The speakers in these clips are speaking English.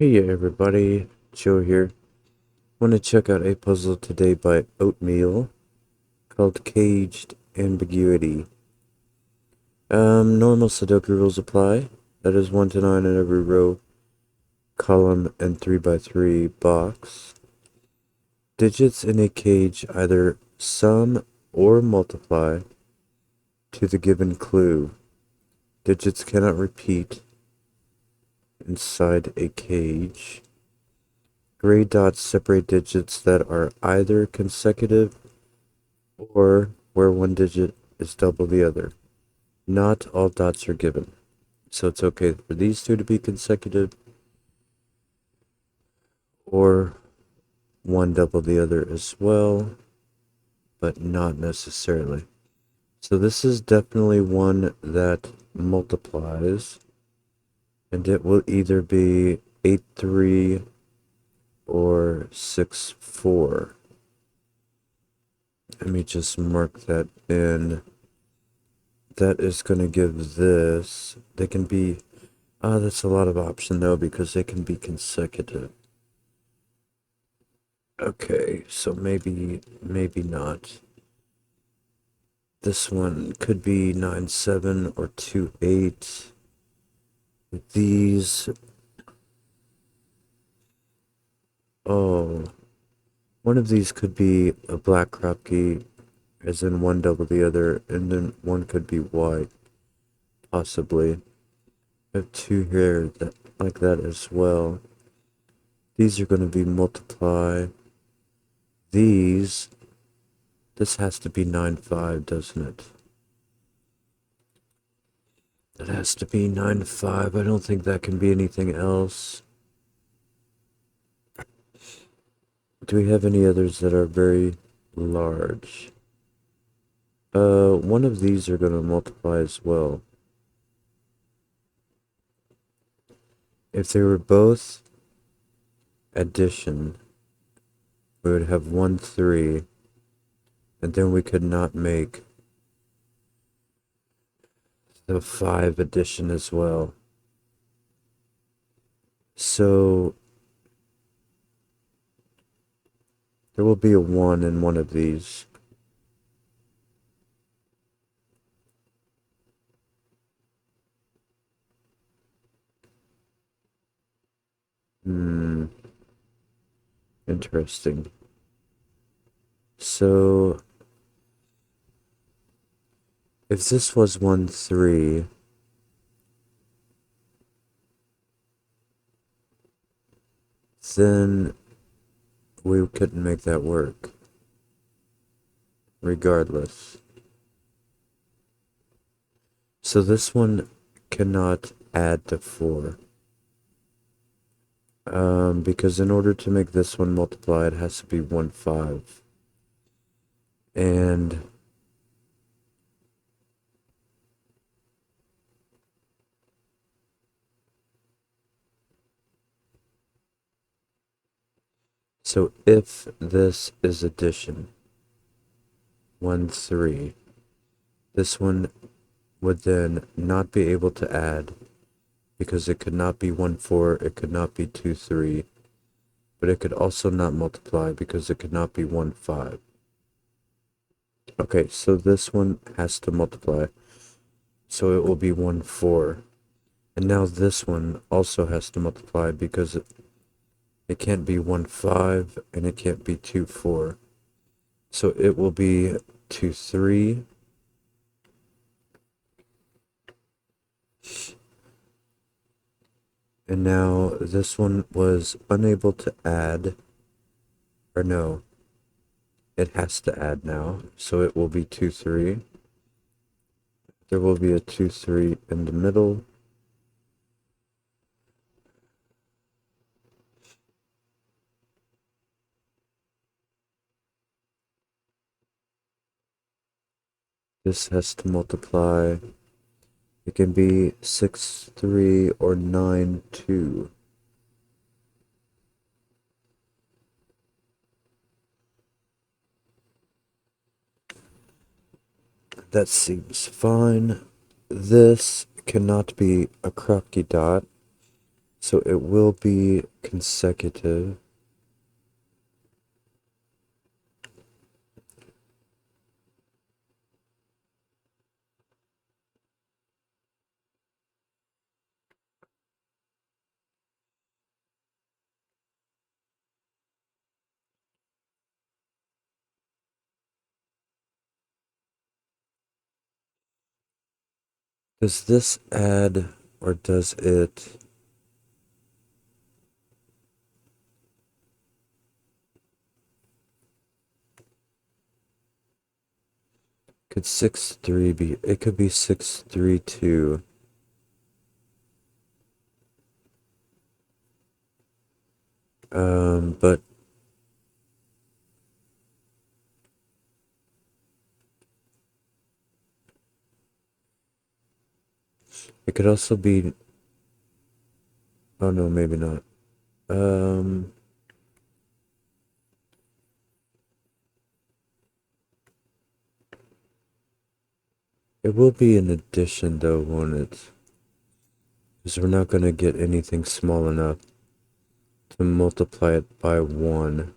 Hey everybody, Joe here. Want to check out a puzzle today by Oatmeal called Caged Ambiguity. Normal Sudoku rules apply. That is 1 to 9 in every row, column, and 3 by 3 box. Digits in a cage either sum or multiply to the given clue. Digits cannot repeat inside a cage. Gray dots separate digits that are either consecutive or where one digit is double the other. Not all dots are given. So it's okay for these two to be consecutive or one double the other as well, but not necessarily. So this is definitely one that multiplies, and it will either be 8, 3 or 6, 4. Let me just mark that in. That is going to give this. They can be. That's a lot of option though because they can be consecutive. Okay, so maybe not. This one could be 9, 7 or 2, 8. These. Oh, one of these could be a black crop key, as in one double the other, and then one could be white, possibly. I have two here that like that as well. These are going to be multiply. These. This has to be 9, 5, doesn't it? It has to be 9, 5. I don't think that can be anything else. Do we have any others that are very large? One of these are going to multiply as well. If they were both addition, we would have 1, 3, and then we could not make the 5 addition as well. So there will be a 1 in one of these. Hmm, interesting. So if this was 1, 3, then we couldn't make that work, regardless. So this one cannot add to 4. Because in order to make this one multiply, it has to be 1, 5. And so if this is addition, 1, 3, this one would then not be able to add because it could not be 1, 4, it could not be 2, 3, but it could also not multiply because it could not be 1, 5. Okay, so this one has to multiply, so it will be 1, 4. And now this one also has to multiply because it can't be 1, 5 and it can't be 2, 4. So it will be 2, 3. And now this one was unable to add, or no, it has to add now. So it will be 2, 3. There will be a 2, 3 in the middle. This has to multiply. It can be 6, 3 or 9, 2. That seems fine. This cannot be a Kropke dot. So it will be consecutive. Does this add or does it? Could 6-3 be? It could be 6-3-2. But it could also be. Oh no, maybe not. Um, it will be an addition though, won't it? Because we're not gonna get anything small enough to multiply it by 1.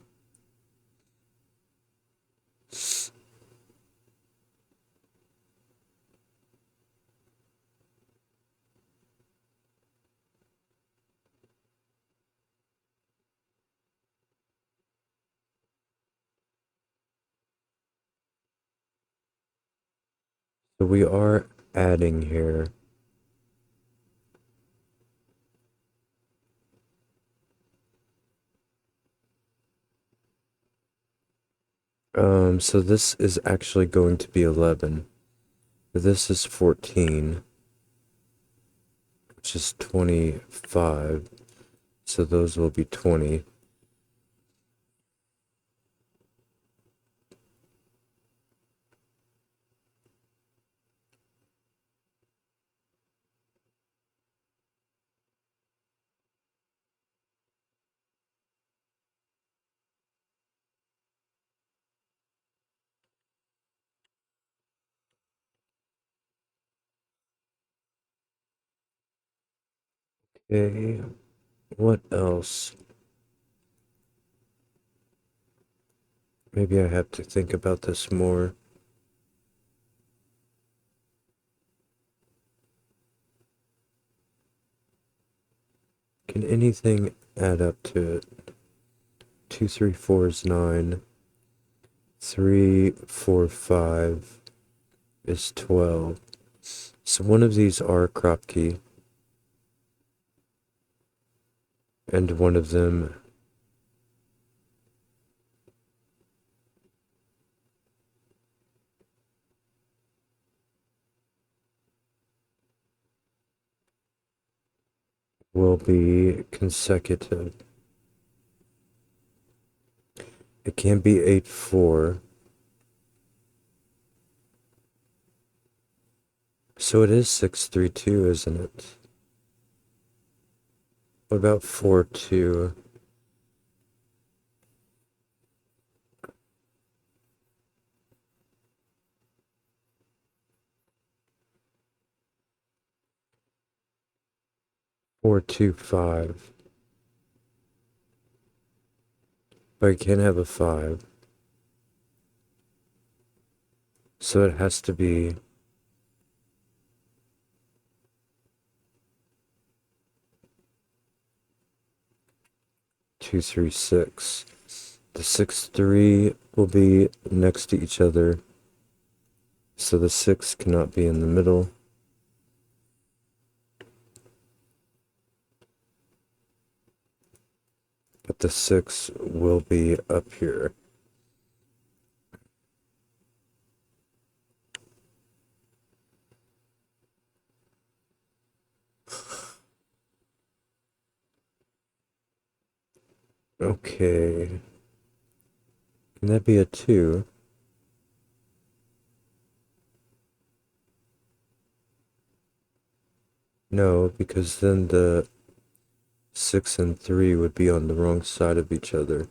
So we are adding here. So this is actually going to be 11. This is 14, which is 25. So those will be 20. Okay, what else? Maybe I have to think about this more. Can anything add up to it? 2, 3, 4 is 9. 3, 4, 5 is 12. So one of these are crop key, and one of them will be consecutive. It can't be 8, 4. So it is 6, 3, 2, isn't it? What about 4, 2? 4, 2, 5. But you can't have a 5. So it has to be 2, 3, 6. The 6, 3 will be next to each other. So the 6 cannot be in the middle. But the 6 will be up here. Okay. Can that be a 2? No, because then the 6 and 3 would be on the wrong side of each other.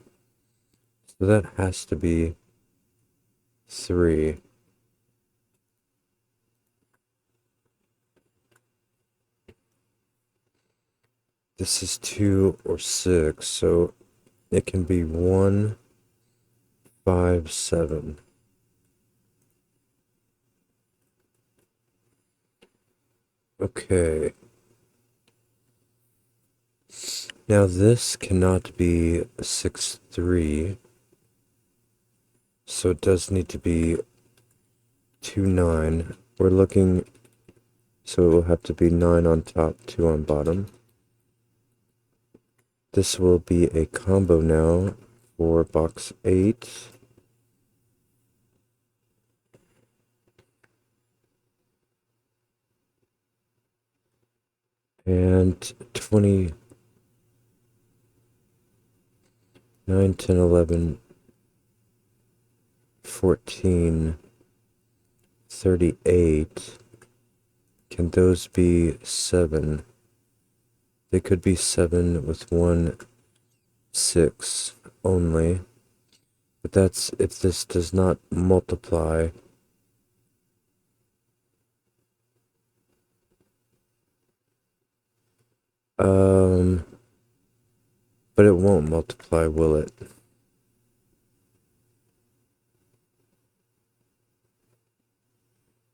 So that has to be 3. This is 2 or 6, so it can be 1, 5, 7. Okay. Now this cannot be 6, 3, so it does need to be 2, 9. We're looking, so it will have to be 9 on top, 2 on bottom. This will be a combo now for box 8. And 20, 9, 10, 11, 14, 38. Can those be 7? They could be 7 with 1, 6 only. But that's if this does not multiply. But it won't multiply, will it?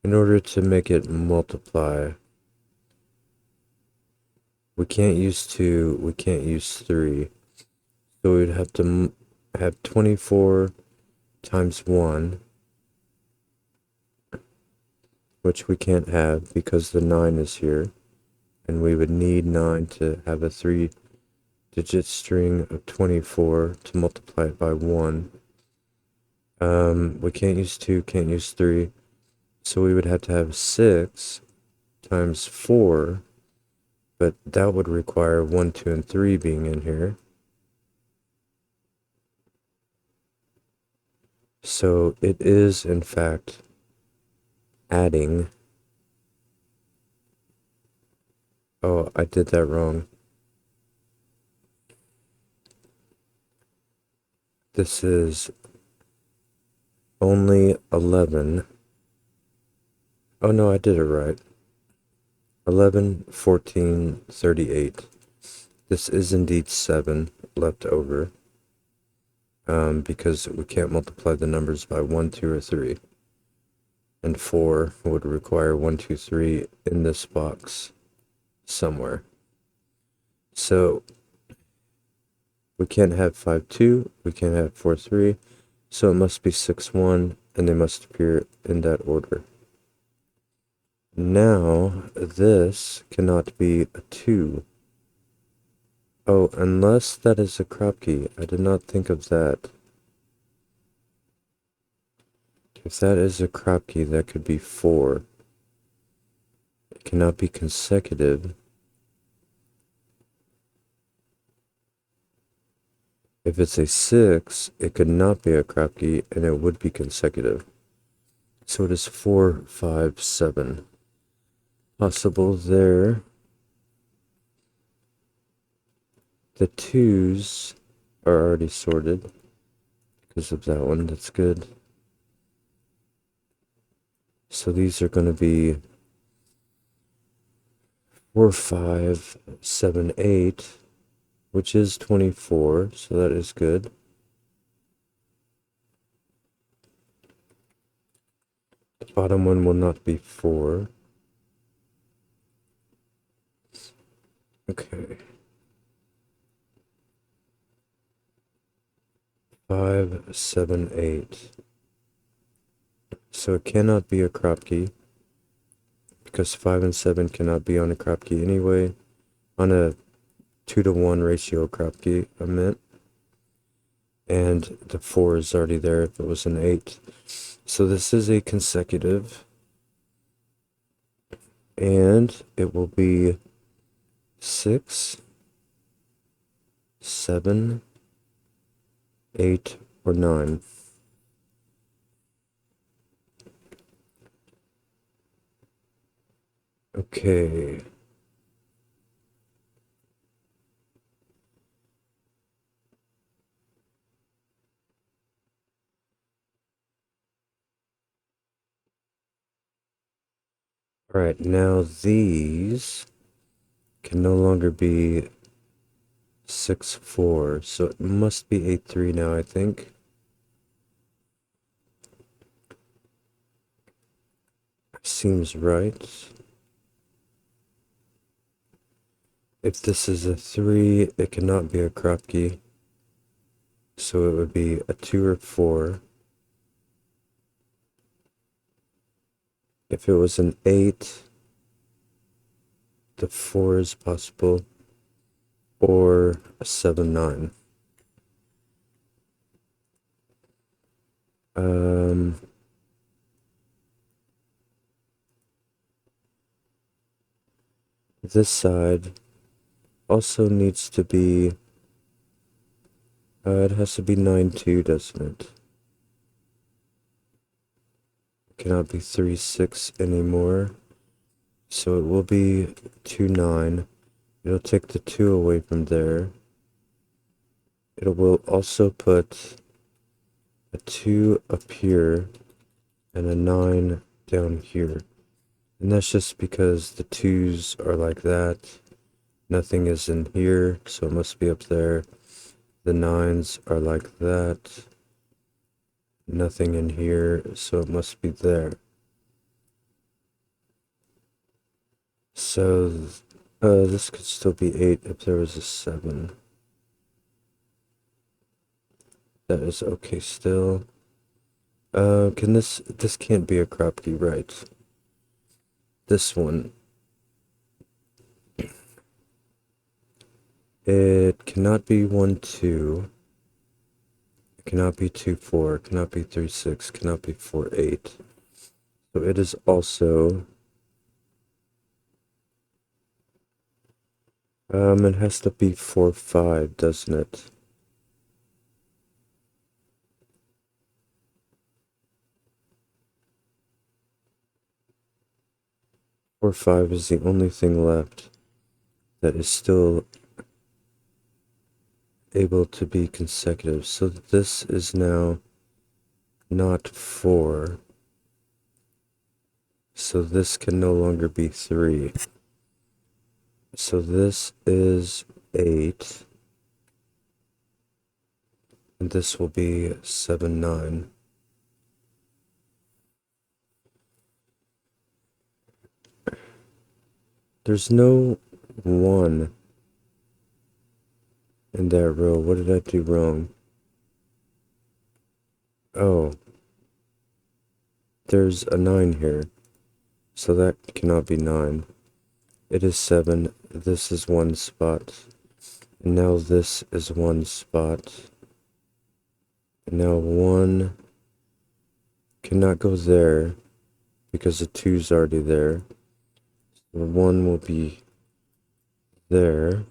In order to make it multiply, we can't use 2, we can't use 3. So we'd have to have 24 times 1, which we can't have because the 9 is here. And we would need 9 to have a 3-digit string of 24 to multiply it by 1. We can't use 2, can't use 3. So we would have to have 6 times 4, but that would require 1, 2, and 3 being in here. So it is, in fact, adding. Oh, I did that wrong. This is only 11. Oh no, I did it right. 11, 14, 38. This is indeed 7 left over. Because we can't multiply the numbers by 1, 2, or 3. And 4 would require 1, 2, 3 in this box somewhere. So we can't have 5, 2, we can't have 4, 3, so it must be 6, 1, and they must appear in that order. Now, this cannot be a 2. Oh, unless that is a crop key. I did not think of that. If that is a crop key, that could be 4. It cannot be consecutive. If it's a 6, it could not be a crop key, and it would be consecutive. So it is 4, 5, 7. Possible there. The 2s are already sorted because of that one. That's good. So these are going to be 4, 5, 7, 8, which is 24. So that is good. The bottom one will not be 4. Okay. 5, 7, 8. So it cannot be a crop key because 5 and 7 cannot be on a crop key anyway. On a 2-to-1 ratio crop key, I meant. And the 4 is already there if it was an 8. So this is a consecutive. And it will be 6, 7, 8, or 9. Okay. All right, now these can no longer be 6, 4. So it must be 8, 3 now, I think. Seems right. If this is a 3, it cannot be a crop key. So it would be a 2 or 4. If it was an 8, the 4 is possible. Or a 7, 9. This side also needs to be, it has to be 9, 2, doesn't it? It cannot be 3, 6 anymore. So it will be 2, 9. It'll take the 2 away from there. It will also put a 2 up here and a 9 down here. And that's just because the 2s are like that. Nothing is in here, so it must be up there. The 9s are like that. Nothing in here, so it must be there. So, this could still be 8 if there was a 7. That is okay still. This can't be a crop key, right? This one. It cannot be 1, 2. It cannot be 2, 4. It cannot be 3, 6. It cannot be 4, 8. So it is also, it has to be 4, 5, doesn't it? Four, 5 is the only thing left that is still able to be consecutive. So this is now not 4. So this can no longer be 3. So this is 8. And this will be 7, 9. There's no 1 in that row. What did I do wrong? Oh, there's a 9 here. So that cannot be 9. It is 7. This is 1 spot. And now this is 1 spot. And now 1 cannot go there because the 2's already there. The 1 will be there.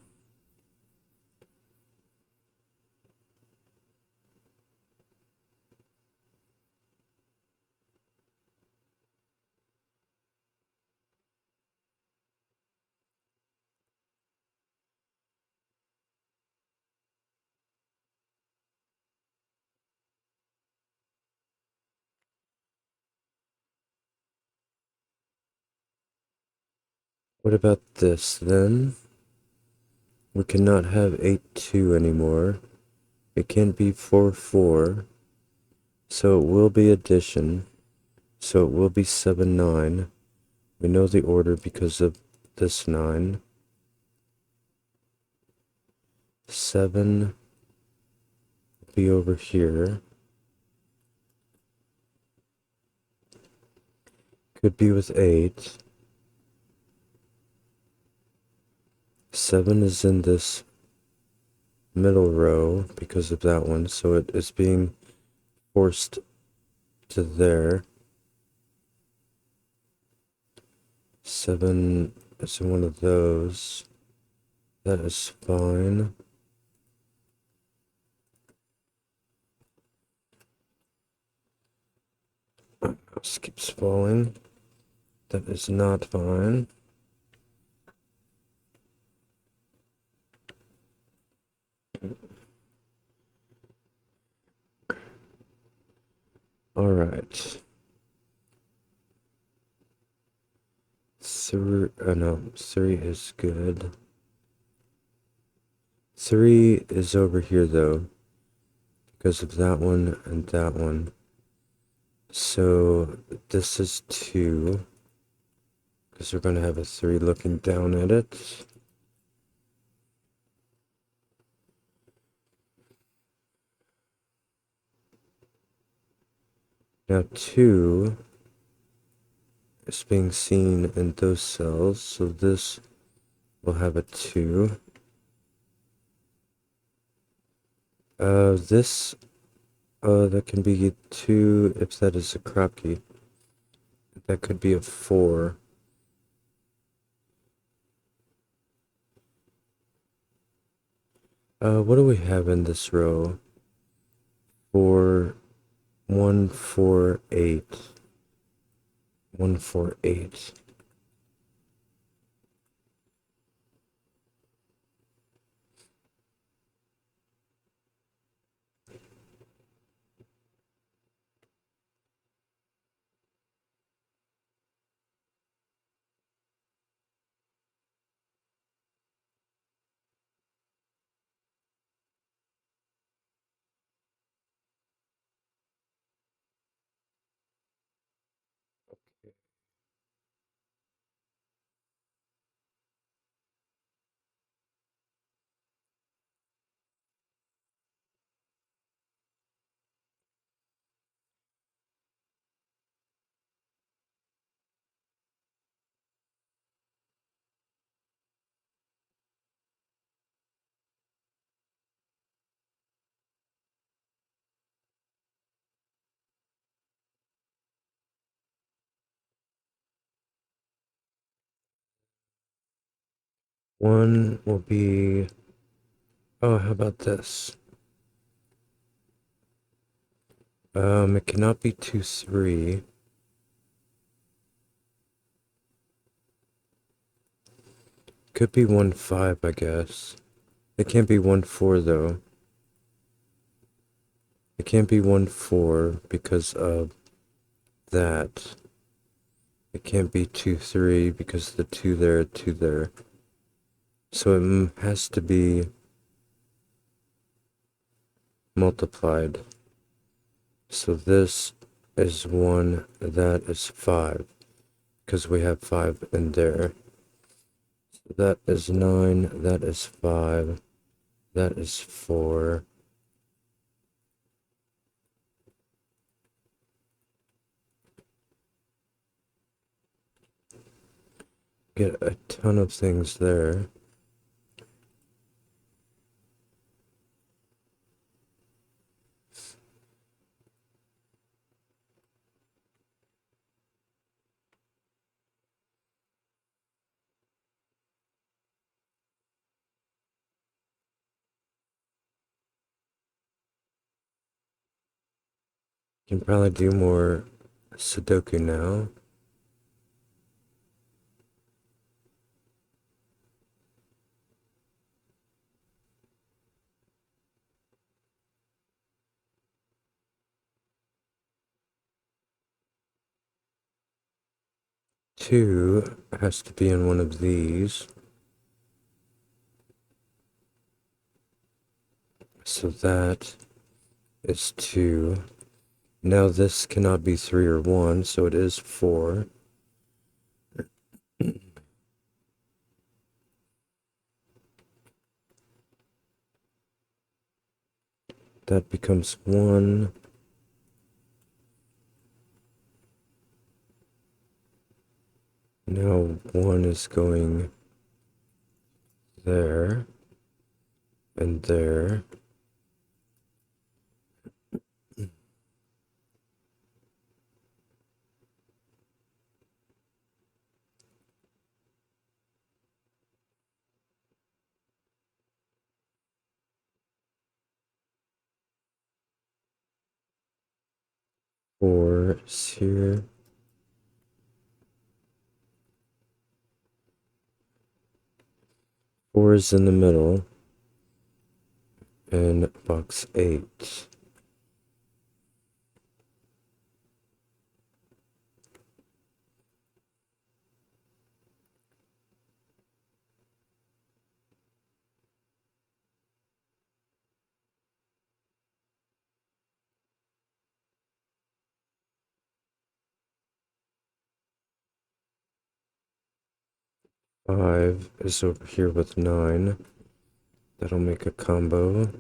What about this then? We cannot have 8, 2 anymore. It can't be 4, 4. So it will be addition. So it will be 7, 9. We know the order because of this 9. 7 will be over here. Could be with 8. 7 is in this middle row because of that one. So it is being forced to there. 7 is in one of those. That is fine. Mouse keeps falling. That is not fine. All right. 3, no, 3 is good. 3 is over here though, because of that one and that one. So this is 2, because we're going to have a 3 looking down at it. Now 2 is being seen in those cells, so this will have a 2. This, that can be 2 if that is a crop key. That could be a 4. What do we have in this row? 4, 1, 4, 8. 1, 4, 8. One will be, oh, how about this? It cannot be 2, 3. Could be 1, 5, I guess. It can't be 1, 4 though. It can't be 1, 4 because of that. It can't be 2, 3 because the 2 there, 2 there. So it has to be multiplied. So this is 1, that is 5, because we have 5 in there. So that is 9, that is 5, that is 4. Get a ton of things there. Can probably do more Sudoku now. Two has to be in one of these. So that is 2. Now this cannot be 3 or 1, so it is 4. That becomes 1. Now 1 is going there and there. Four is here. Four is in the middle. And box 8. 5 is over here with 9. That'll make a combo.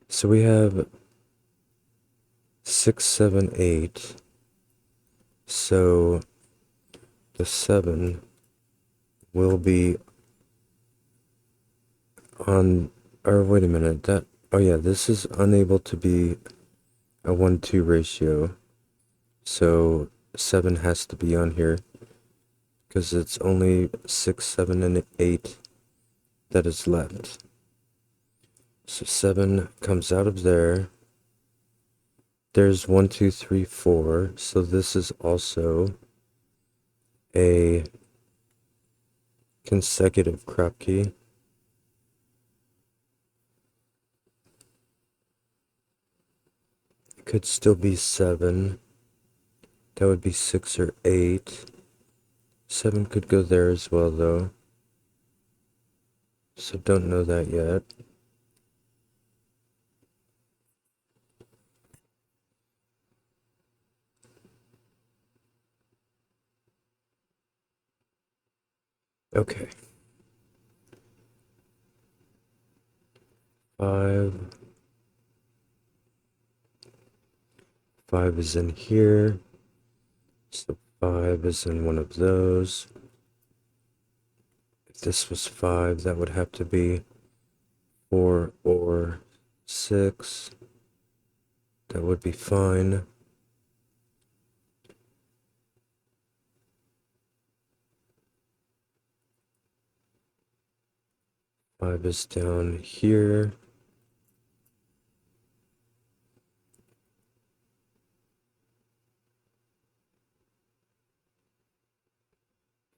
So we have 6, 7, 8. So the 7 will be on, or wait a minute, oh yeah, this is unable to be a 1-2 ratio. So 7 has to be on here because it's only 6, 7, and 8 that is left. So 7 comes out of there. There's 1, 2, 3, 4. So this is also a consecutive crop key. It could still be 7. That would be 6 or 8. 7 could go there as well, though. So don't know that yet. Okay. 5. 5 is in here. So 5 is in one of those. If this was 5, that would have to be 4 or 6. That would be fine. Five is down here.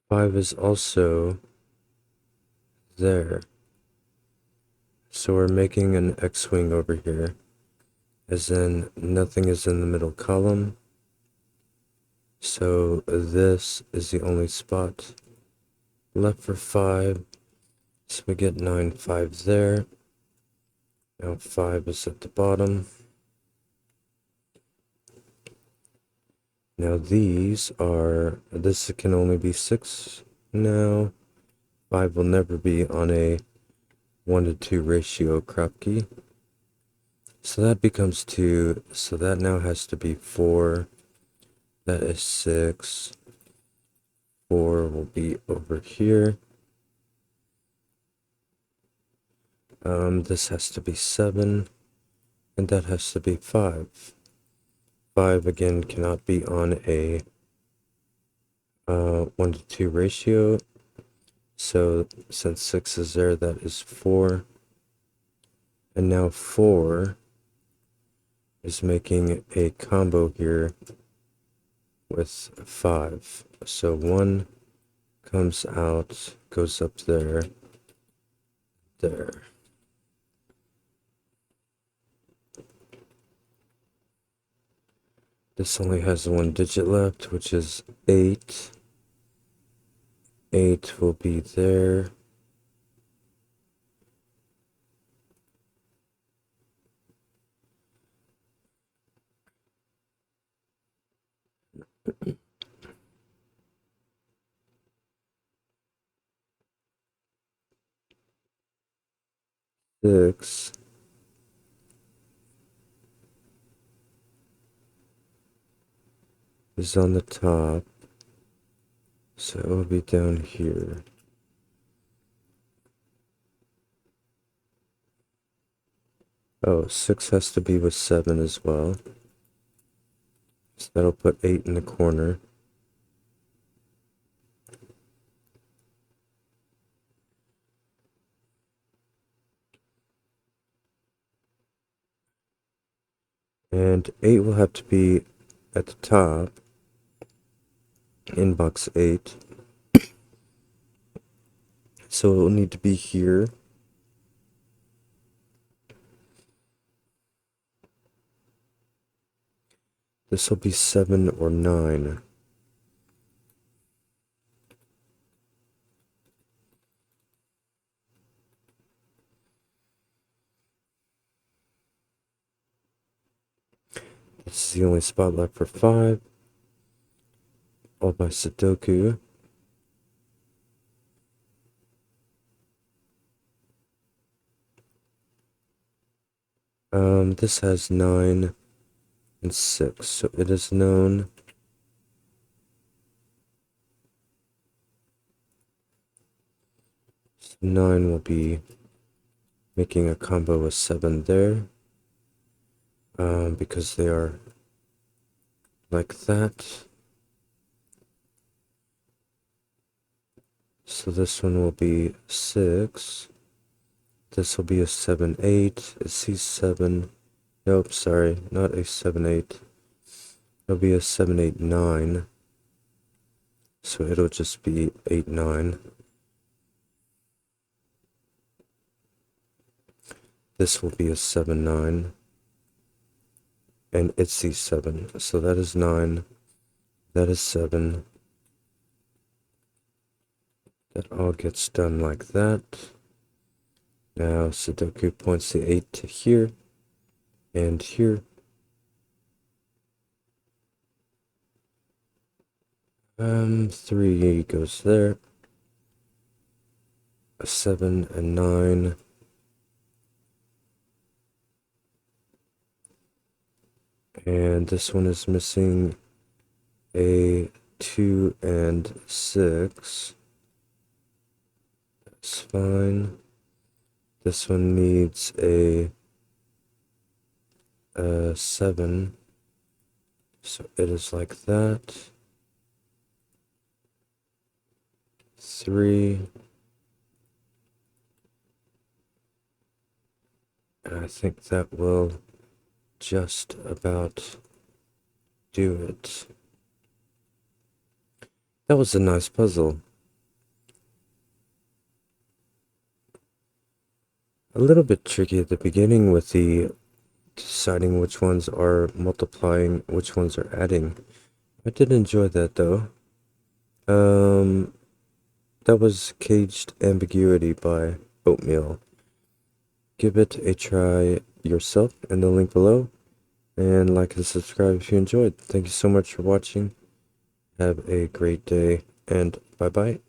Five is also there. So we're making an X-wing over here, as in nothing is in the middle column. So this is the only spot left for 5. So we get 9, 5 there. Now 5 is at the bottom. Now this can only be 6 now. 5 will never be on a 1-to-2 ratio crop key. So that becomes 2. So that now has to be 4. That is 6. 4 will be over here. This has to be 7. And that has to be 5. 5 again cannot be on a 1-to-2 ratio. So since 6 is there, that is 4. And now 4 is making a combo here with 5. So 1 comes out, goes up there, there. This only has 1 digit left, which is 8. 8 will be there. Six is on the top, so it will be down here. Oh, 6 has to be with 7 as well. So that'll put 8 in the corner. And 8 will have to be at the top, in box 8. So it will need to be here. This will be 7 or 9. This is the only spot left for 5. all by Sudoku. This has 9 and 6, so it is known. So 9 will be making a combo with 7 there, because they are like that. So this one will be 6. This will be a 7, 8. Is C7? Nope, sorry, not a 7, 8. It'll be a 7, 8, 9. So it'll just be 8, 9. This will be a 7, 9. And it's C7. So that is 9. That is 7. That all gets done like that. Now Sudoku points the 8 to here and here. 3 goes there. A 7 and 9. And this one is missing a 2 and 6. That's fine. This one needs a 7. So it is like that. 3. And I think that will just about do it. That was a nice puzzle. A little bit tricky at the beginning with the deciding which ones are multiplying, which ones are adding. I did enjoy that though. That was Caged Ambiguity by Oatmeal. Give it a try yourself in the link below, and like and subscribe if you enjoyed. Thank you so much for watching. Have a great day, and bye bye.